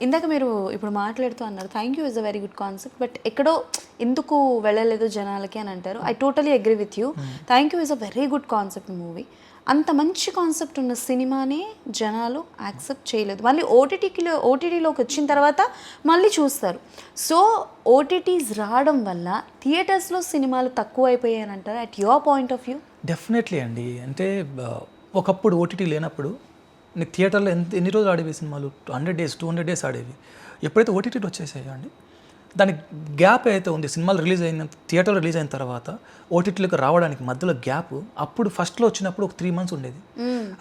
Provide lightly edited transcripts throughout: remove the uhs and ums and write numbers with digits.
ఇందాక మీరు ఇప్పుడు మాట్లాడుతూ అన్నారు thank you is a very good concept, but ఎక్కడో ఎందుకు వెళ్ళలేదు జనాలకి అని అంటారు. I totally agree with you. Thank you is a very good concept movie. అంత మంచి కాన్సెప్ట్ ఉన్న సినిమాని జనాలు యాక్సెప్ట్ చేయలేదు. మళ్ళీ ఓటీటీలోకి వచ్చిన తర్వాత మళ్ళీ చూస్తారు. సో ఓటీటీస్ రావడం వల్ల థియేటర్స్లో సినిమాలు తక్కువ అయిపోయాయి అని అంటారు at your point of view? Definitely అండి. అంటే ఒకప్పుడు ఓటీటీ లేనప్పుడు నీకు థియేటర్లో ఎన్ని రోజులు ఆడేవి సినిమాలు? 100 days 200 days ఆడేవి. ఎప్పుడైతే ఓటీటీలో వచ్చేసాయో అండి, దానికి గ్యాప్ అయితే ఉంది. సినిమాలు థియేటర్లో రిలీజ్ అయిన తర్వాత ఓటీటీలోకి రావడానికి మధ్యలో గ్యాప్, అప్పుడు ఫస్ట్లో వచ్చినప్పుడు ఒక 3 months ఉండేది.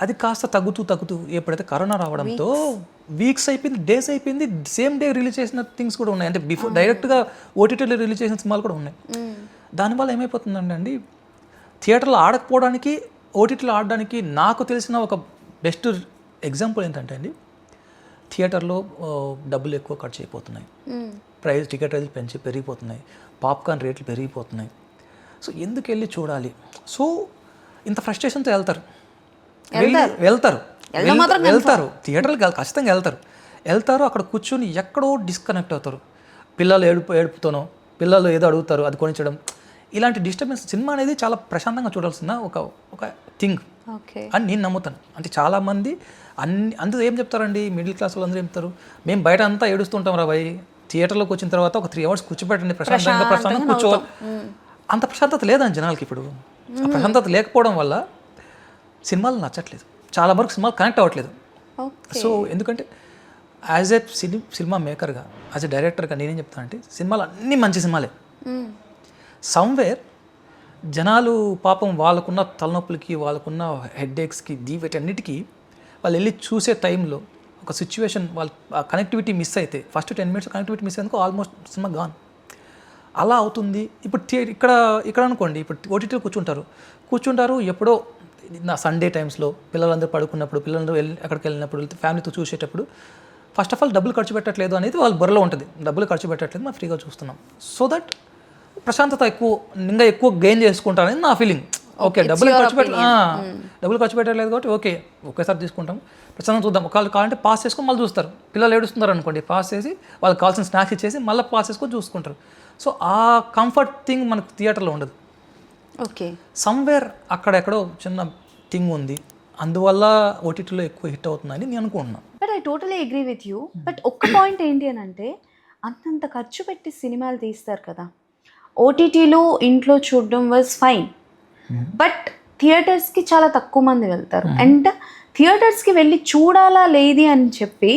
అది కాస్త తగ్గుతూ ఎప్పుడైతే కరోనా రావడంతో వీక్స్ అయిపోయింది, డేస్ అయిపోయింది. సేమ్ డే రిలీజ్ చేసిన థింగ్స్ కూడా ఉన్నాయి. అంటే బిఫోర్ డైరెక్ట్గా ఓటీటీలో రిలీజ్ చేసిన సినిమాలు కూడా ఉన్నాయి. దానివల్ల ఏమైపోతుందండి అండి, థియేటర్లో ఆడకపోవడానికి ఓటీటీలో ఆడడానికి నాకు తెలిసిన ఒక బెస్ట్ ఎగ్జాంపుల్ ఏంటంటే అండి, థియేటర్లో డబ్బులు ఎక్కువ ఖర్చు అయిపోతున్నాయి, టికెట్ ప్రైజులు పెరిగిపోతున్నాయి, పాప్కార్న్ రేట్లు పెరిగిపోతున్నాయి. సో ఎందుకు వెళ్ళి చూడాలి? సో ఇంత ఫ్రస్ట్రేషన్తో వెళ్తారు థియేటర్కి ఖచ్చితంగా వెళ్తారు. అక్కడ కూర్చొని ఎక్కడో డిస్కనెక్ట్ అవుతారు. పిల్లలు ఏడుపుతోనో, పిల్లలు ఏదో అడుగుతారు, అది కొనిచ్చడం, ఇలాంటి డిస్టర్బెన్స్. సినిమా అనేది చాలా ప్రశాంతంగా చూడాల్సిన ఒక థింగ్ అని నేను నమ్ముతాను. అంటే చాలామంది అందరూ ఏం చెప్తారండి, మిడిల్ క్లాస్ వాళ్ళు అందరూ ఏం చెప్తారు, మేము బయట అంతా ఏడుస్తుంటాం రా భయ్, థియేటర్లోకి వచ్చిన తర్వాత ఒక 3 hours కూర్చోబెట్టండి, ప్రశాంతంగా కూర్చోవాలి. అంత ప్రశాంతత లేదండి జనాలకి ఇప్పుడు. ఆ ప్రశాంతత లేకపోవడం వల్ల సినిమాలు నచ్చట్లేదు, చాలా వరకు సినిమాలు కనెక్ట్ అవ్వట్లేదు. సో ఎందుకంటే యాజ్ ఎ సినిమా మేకర్గా, యాజ్ ఎ డైరెక్టర్గా నేనేం చెప్తానంటే, సినిమాలు అన్నీ మంచి సినిమాలే. సమ్వేర్ జనాలు పాపం వాళ్ళకున్న తలనొప్పులకి, వాళ్ళకున్న హెడ్ఏక్స్కి, వీటన్నిటికీ వాళ్ళు వెళ్ళి చూసే టైంలో ఒక సిచ్యువేషన్, వాళ్ళ కనెక్టివిటీ మిస్ అయితే, ఫస్ట్ 10 minutes కనెక్టివిటీ మిస్ అయ్యేందుకు ఆల్మోస్ట్ సినిమా గాన్. అలా అవుతుంది. ఇప్పుడు ఇక్కడ అనుకోండి, ఇప్పుడు ఓటీటీలో కూర్చుంటారు ఎప్పుడో నా సండే టైమ్స్లో పిల్లలందరూ పడుకున్నప్పుడు, పిల్లలందరూ అక్కడికి వెళ్ళినప్పుడు, ఫ్యామిలీతో చూసేటప్పుడు, ఫస్ట్ ఆఫ్ ఆల్ డబ్బులు ఖర్చు పెట్టట్లేదు అనేది వాళ్ళ బుర్రలో ఉంటుంది. డబ్బులు ఖర్చు పెట్టట్లేదు, మనం ఫ్రీగా చూస్తున్నాం. సో దట్ ప్రశాంతత ఇంకా ఎక్కువ గెయిన్ చేసుకుంటారని నా ఫీలింగ్. ఓకే, డబ్బులు ఖర్చు పెట్టలేదు కాబట్టి ఓకే, ఒకేసారి తీసుకుంటాం, ప్రశాంతంగా చూద్దాం. ఒకళ్ళు కావాలంటే పాస్ చేసుకొని మళ్ళీ చూస్తారు. పిల్లలు ఏడుస్తున్నారు అనుకోండి, పాస్ చేసి వాళ్ళకి కావాల్సిన స్నాక్స్ ఇచ్చేసి మళ్ళీ పాస్ చేసుకొని చూసుకుంటారు. సో ఆ కంఫర్ట్ థింగ్ మనకు థియేటర్లో ఉండదు. ఓకే, సమ్వేర్ అక్కడెక్కడో చిన్న థింగ్ ఉంది, అందువల్ల ఓటీటీలో ఎక్కువ హిట్ అవుతుందని నేను అనుకుంటున్నాను. But I totally agree with you. But ఒక్క పాయింట్ ఏంటి అని అంటే, అంతంత ఖర్చు పెట్టి సినిమాలు తీస్తారు కదా, ఓటీటీలో ఇంట్లో చూడడం వాజ్ ఫైన్, బట్ థియేటర్స్కి చాలా తక్కువ మంది వెళ్తారు. అండ్ థియేటర్స్కి వెళ్ళి చూడాలా లేది అని చెప్పి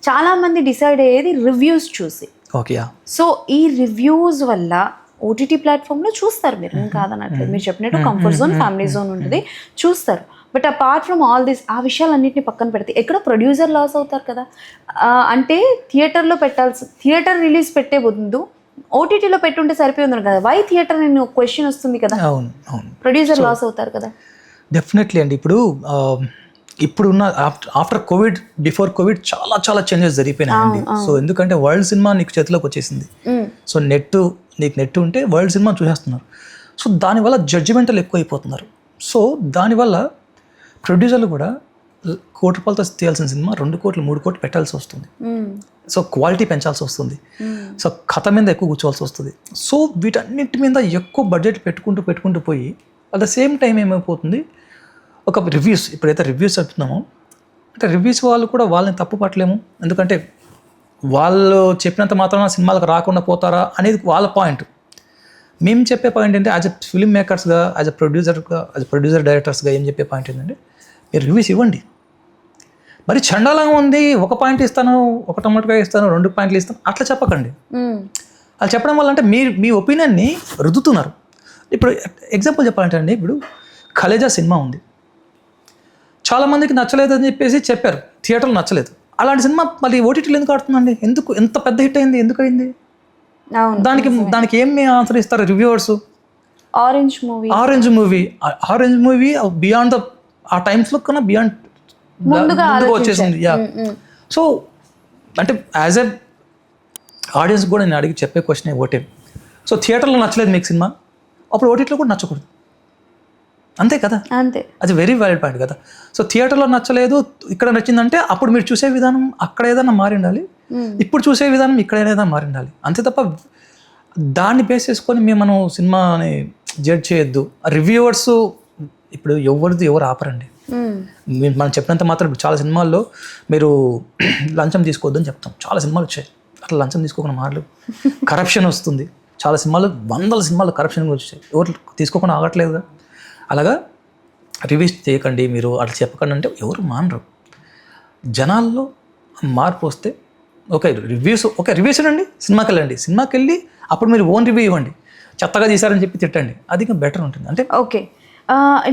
చాలామంది డిసైడ్ అయ్యేది రివ్యూస్ చూసి. ఓకే, సో ఈ రివ్యూస్ వల్ల ఓటీటీ ప్లాట్ఫామ్లో చూస్తారు, మీరు నేను కాదనట్లేదు, మీరు చెప్పినట్టు కంఫర్ట్ జోన్, ఫ్యామిలీ జోన్ ఉంటుంది, చూస్తారు. But apart from all this, ఆ విషయాలన్నింటినీ పక్కన పెడితే ఎక్కడ ప్రొడ్యూసర్ లాస్ అవుతారు కదా. అంటే థియేటర్లో థియేటర్ రిలీజ్ పెట్టే ముందు ఓటీటీలో పెట్టుంటే సరిపోయింది కదా, వై థియేటర్ నేను క్వశ్చన్ వస్తుంది కదా. అవును, ప్రొడ్యూసర్ లాస్ అవుతారు కదా. డెఫినెట్లీ అండి. ఇప్పుడున్న ఆఫ్టర్ కోవిడ్, బిఫోర్ కోవిడ్ చాలా చేంజెస్ జరిగిపోయినాయండి. సో ఎందుకంటే వరల్డ్ సినిమా నీకు చేతిలోకి వచ్చేసింది. సో నీకు నెట్ ఉంటే వరల్డ్ సినిమా చూసేస్తున్నారు. సో దానివల్ల జడ్జిమెంటల్ ఎక్కువ అయిపోతున్నారు. సో దానివల్ల ప్రొడ్యూసర్లు కూడా ₹1 కోటి తీయాల్సిన సినిమా 2 కోట్లు 3 కోట్లు పెట్టాల్సి వస్తుంది. సో క్వాలిటీ పెంచాల్సి వస్తుంది. సో కథ మీద ఎక్కువ కూర్చోవాల్సి వస్తుంది. సో వీటన్నిటి మీద ఎక్కువ బడ్జెట్ పెట్టుకుంటూ పోయి అట్ ద సేమ్ టైం ఏమైపోతుంది, ఒక ఇప్పుడైతే రివ్యూస్ చెప్తున్నామో, అంటే రివ్యూస్ వాళ్ళు కూడా వాళ్ళని తప్పు పట్టలేము. ఎందుకంటే వాళ్ళు చెప్పినంత మాత్రాన సినిమాలకు రాకుండా పోతారా అనేది వాళ్ళ పాయింట్. మేము చెప్పే పాయింట్ ఏంటంటే, యాజ్ ఎ ఫిల్మ్ మేకర్స్గా, యాజ్ ఎ ప్రొడ్యూసర్ డైరెక్టర్స్గా ఏం చెప్పే పాయింట్ ఏంటంటే, మీరు రివ్యూస్ ఇవ్వండి. మరి చండాలంగా ఉంది, 1 పాయింట్ ఇస్తాను, 1 టమాటోకాయ ఇస్తాను, 2 పాయింట్లు ఇస్తాను, అట్లా చెప్పకండి. అలా చెప్పడం వల్ల అంటే మీ ఒపీనియన్ని రుద్దుతున్నారు. ఇప్పుడు ఎగ్జాంపుల్ చెప్పాలంటే అండి, ఇప్పుడు కలేజా సినిమా ఉంది, చాలామందికి నచ్చలేదు అని చెప్పేసి చెప్పారు, థియేటర్లో నచ్చలేదు. అలాంటి సినిమా మళ్ళీ ఓటీటీలో ఎందుకు ఆడుతుందండి? ఎందుకు ఎంత పెద్ద హిట్ అయింది? ఎందుకు అయింది? దానికి ఏమి ఆన్సర్ ఇస్తారు రివ్యూవర్స్? ఆరెంజ్ మూవీ బియాండ్ ఆ టైమ్స్లో కన్నా బియాండ్ ముందుగా వచ్చేసింది. సో అంటే యాజ్ ఎ ఆడియన్స్ కూడా నేను అడిగి చెప్పే క్వశ్చన్ ఒకటే. సో థియేటర్లో నచ్చలేదు మీకు సినిమా, అప్పుడు ఓటీటీలో కూడా నచ్చకూడదు. అంతే కదా, అంతే. అది వెరీ వ్యాలిడ్ పాయింట్ కదా. సో థియేటర్లో నచ్చలేదు, ఇక్కడ నచ్చిందంటే అప్పుడు మీరు చూసే విధానం అక్కడ ఏదైనా మారి ఉండాలి, ఇప్పుడు చూసే విధానం ఇక్కడ ఏదైనా మారి ఉండాలి, అంతే తప్ప దాన్ని బేస్ చేసుకొని మనం సినిమాని జడ్జ్ చేయొద్దు. రివ్యూవర్స్ ఇప్పుడు ఎవరు ఆపరండి. మనం చెప్పినంత మాత్రం చాలా సినిమాల్లో మీరు లంచం తీసుకోవద్దని చెప్తాం, చాలా సినిమాలు వచ్చాయి అట్లా లంచం తీసుకోకుండా మాటలు, కరప్షన్ వస్తుంది, చాలా సినిమాలు 100 సినిమాలు కరప్షన్ వచ్చాయి, ఎవరు తీసుకోకుండా ఆగట్లేదుగా. అలాగా రివ్యూస్ చేయకండి మీరు, అట్లా చెప్పకండి అంటే ఎవరు మానరు. జనాల్లో మార్పు వస్తే రివ్యూస్ ఇవ్వండి, సినిమాకి వెళ్ళి అప్పుడు మీరు ఓన్ రివ్యూ ఇవ్వండి, చెత్తగా తీశారని చెప్పి తిట్టండి, అది ఇంకా బెటర్ ఉంటుంది. అంటే ఓకే,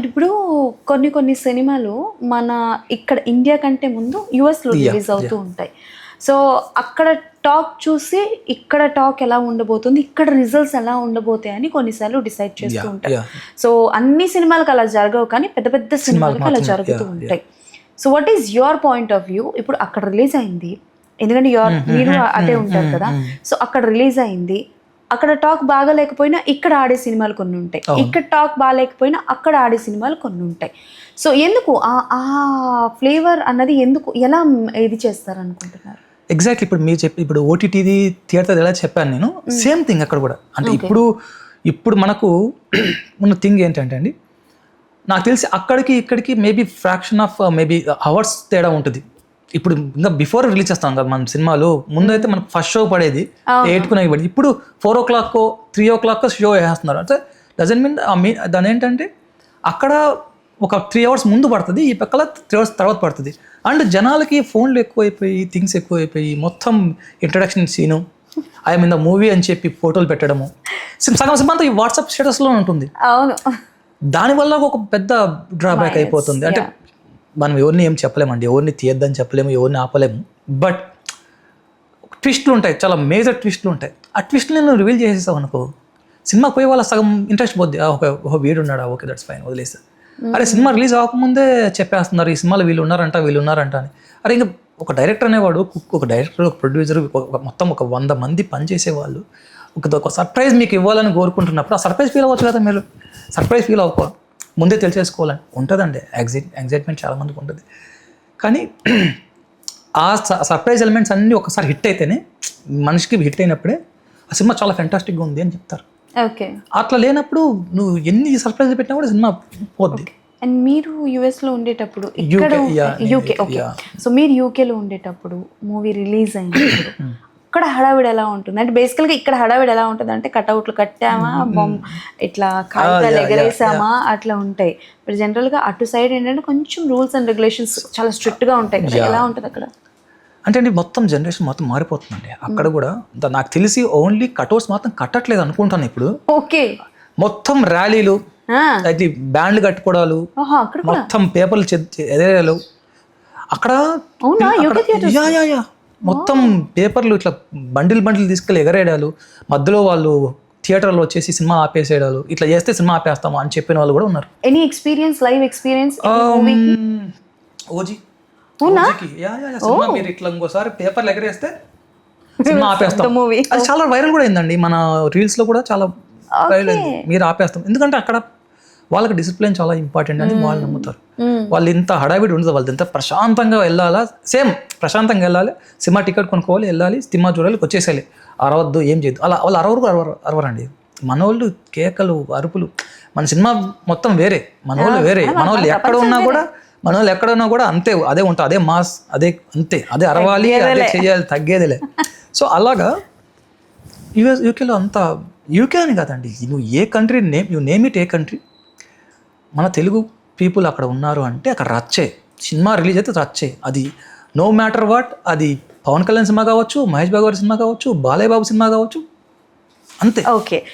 ఇప్పుడు కొన్ని సినిమాలు మన ఇక్కడ ఇండియా కంటే ముందు యుఎస్లో రిలీజ్ అవుతూ ఉంటాయి. సో అక్కడ టాక్ చూసి ఇక్కడ టాక్ ఎలా ఉండబోతుంది, ఇక్కడ రిజల్ట్స్ ఎలా ఉండబోతాయి అని కొన్నిసార్లు డిసైడ్ చేస్తూ ఉంటాయి. సో అన్ని సినిమాలకు అలా జరగవు, కానీ పెద్ద పెద్ద సినిమాలకు అలా జరుగుతూ ఉంటాయి. So what is your point of view? ఇప్పుడు అక్కడ రిలీజ్ అయింది, ఎందుకంటే మీరు అటే ఉంటారు కదా, సో అక్కడ రిలీజ్ అయింది, అక్కడ టాక్ బాగా లేకపోయినా ఇక్కడ ఆడే సినిమాలు కొన్ని ఉంటాయి, ఇక్కడ టాక్ బాగాలేకపోయినా అక్కడ ఆడే సినిమాలు కొన్ని ఉంటాయి. సో ఎందుకు ఆ ఫ్లేవర్ అన్నది ఎందుకు, ఎలా ఇది చేస్తారు అనుకుంటున్నారు? ఎగ్జాక్ట్లీ ఇప్పుడు మీరు ఇప్పుడు ఓటీటీది థియేటర్ ఎలా చెప్పాను నేను, సేమ్ థింగ్ అక్కడ కూడా. అంటే ఇప్పుడు మనకు ఉన్న థింగ్ ఏంటంటే అండి, నాకు తెలిసి అక్కడికి ఇక్కడికి maybe fraction of maybe hours తేడా ఉంటుంది. ఇప్పుడు ఇంకా బిఫోర్ రిలీజ్ చేస్తాం కదా మన సినిమాలు, ముందు అయితే మనకు ఫస్ట్ షో పడేది 8కు పడేది, ఇప్పుడు 4 o'clock 3 o'clock షో వేస్తున్నారు. అంటే డజంట్ మీన్ దాని ఏంటంటే అక్కడ ఒక 3 hours ముందు పడుతుంది, ఈ పక్కల 3 hours తర్వాత పడుతుంది. అండ్ జనాలకి ఫోన్లు ఎక్కువైపోయి, థింగ్స్ ఎక్కువైపోయి, మొత్తం introduction scene I mean the movie అని చెప్పి ఫోటోలు పెట్టడము, సగం సినిమాంతా ఈ వాట్సాప్ స్టేటస్లో ఉంటుంది. అవును, దానివల్ల ఒక పెద్ద డ్రాబ్యాక్ అయిపోతుంది. అంటే మనం ఎవరిని ఏం చెప్పలేమండి, ఎవరిని తీయద్దని చెప్పలేము, ఎవరిని ఆపలేము, బట్ ట్విస్ట్లు ఉంటాయి, చాలా మేజర్ ట్విస్ట్లు ఉంటాయి. ఆ ట్విస్ట్లు నేను రివీల్ చేసేసావు అనుకో, సినిమా పోయే వాళ్ళ సగం ఇంట్రెస్ట్ పోద్ది. ఒక వీడు ఉన్నాడా, ఓకే దట్స్ ఫైన్, వదిలేస్తా. అరే సినిమా రిలీజ్ అవ్వకముందే చెప్పేస్తున్నారు ఈ సినిమాలో వీళ్ళు ఉన్నారంట అని. అరే ఇంకా ఒక డైరెక్టర్ అనేవాడు, ఒక డైరెక్టర్, ఒక ప్రొడ్యూసర్, మొత్తం ఒక 100 మంది పనిచేసే వాళ్ళు ఒక సర్ప్రైజ్ మీకు ఇవ్వాలని కోరుకుంటున్నప్పుడు ఆ సర్ప్రైజ్ ఫీల్ అవ్వచ్చు కదా. మీరు సర్ప్రైజ్ ఫీల్ అవ్వకో, ముందే తెలిసేసుకోవాలని ఉంటుందండి. ఎగ్జైట్మెంట్ చాలా మందికి ఉంటుంది, కానీ ఆ సర్ప్రైజ్ ఎలిమెంట్స్ అన్నీ ఒకసారి హిట్ అయితేనే, మనిషికి హిట్ అయినప్పుడే ఆ సినిమా చాలా ఫెంటాస్టిక్గా ఉంది అని చెప్తారు. ఓకే, అట్లా లేనప్పుడు నువ్వు ఎన్ని సర్ప్రైజ్ పెట్టినా కూడా సినిమా పోద్ది. అండ్ మీరు యుఎస్లో ఉండేటప్పుడు, ఇక్కడ యూకే, ఓకే, సో మీరు యూకేలో ఉండేటప్పుడు మూవీ రిలీజ్ అయినప్పుడు అక్కడ హడావిడి ఎలా ఉంటుంది? అంటే బేసికల్గా ఇక్కడ హడావిడి ఎలా ఉంటుంది అంటే కట్అవుట్లు కట్టామా, ఇట్లా కాగితాలు ఎగరేసామా, అట్లా ఉంటాయి. ఇప్పుడు జనరల్గా అటు సైడ్ ఏంటంటే కొంచెం రూల్స్ అండ్ రెగ్యులేషన్స్ చాలా స్ట్రిక్ట్గా ఉంటాయి కదా, ఎలా ఉంటుంది అక్కడ? అంటే అండి మొత్తం జనరేషన్ మొత్తం మారిపోతుందండి. అక్కడ కూడా నాకు తెలిసి ఓన్లీ కట్అవుట్స్ మాత్రం కట్టట్లేదు అనుకుంటాను ఇప్పుడు. ఓకే, మొత్తం ర్యాలీలు, అది బ్యాండ్లు కట్టుకోవడాలు, మొత్తం పేపర్లు ఎదేరాలు అక్కడ. మొత్తం పేపర్లు ఇట్లా బండిల్ తీసుకెళ్ళి ఎగరేయడాలు, మధ్యలో వాళ్ళు థియేటర్లో వచ్చేసి సినిమా ఆపేసేయడాలు, ఇట్లా చేస్తే సినిమా ఆపేస్తాము అని చెప్పిన వాళ్ళు కూడా ఉన్నారు. Any experience, live experience? OG cinema మీరు ఇట్లా ఇంకోసారి పేపర్లు ఎగరేస్తే సినిమా ఆపేస్తాం, అది చాలా వైరల్ కూడా అయిందండి. మన రీల్స్ లో కూడా చాలా వైరల్ అయింది, మీరు ఆపేస్తాం. ఎందుకంటే అక్కడ వాళ్ళకి డిసిప్లిన్ చాలా ఇంపార్టెంట్ అని వాళ్ళు నమ్ముతారు. వాళ్ళు ఇంత హడావిడి ఉండదు, వాళ్ళు ఎంత ప్రశాంతంగా వెళ్ళాలా, సేమ్ ప్రశాంతంగా వెళ్ళాలి, సినిమా టికెట్ కొనుక్కోవాలి, వెళ్ళాలి, సినిమా చూడాలి, వచ్చేసేయాలి, అరవద్దు, ఏం చేయదు. అలా వాళ్ళు అరవరండి. మనోళ్ళు కేకలు, అరుపులు, మన సినిమా మొత్తం వేరే, మనోళ్ళు వేరే. మనోళ్ళు ఎక్కడ ఉన్నా కూడా అంతే, అదే ఉంటుంది, అదే మాస్, అదే అంతే, అదే అరవాలి, అదే చెయ్యాలి, తగ్గేదిలే. సో అలాగా యూకేలో అంతా, యూకే అని కాదండి, నువ్వు ఏ కంట్రీ నేమ్ ఇట్, ఏ కంట్రీ, మన తెలుగు పీపుల్ అక్కడ ఉన్నారు అంటే అక్కడ రచ్చే. సినిమా రిలీజ్ అయితే రచ్చే, అది నో మ్యాటర్ వాట్. అది పవన్ కళ్యాణ్ సినిమా కావచ్చు, మహేష్ బాబు గారి సినిమా కావచ్చు, బాలయ్య బాబు సినిమా కావచ్చు, అంతే. ఓకే,